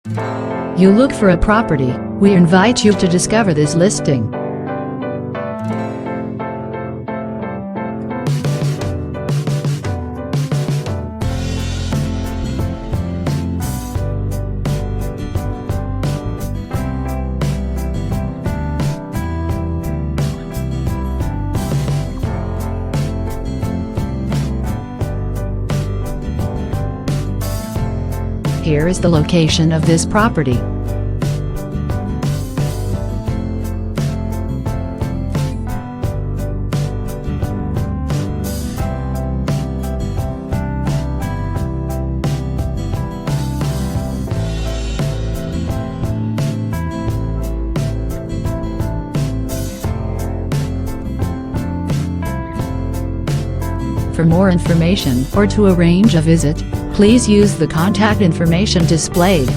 You look for a property, we invite you to discover this listing. Here is the location of this property. For more information or to arrange a visit, please use the contact information displayed.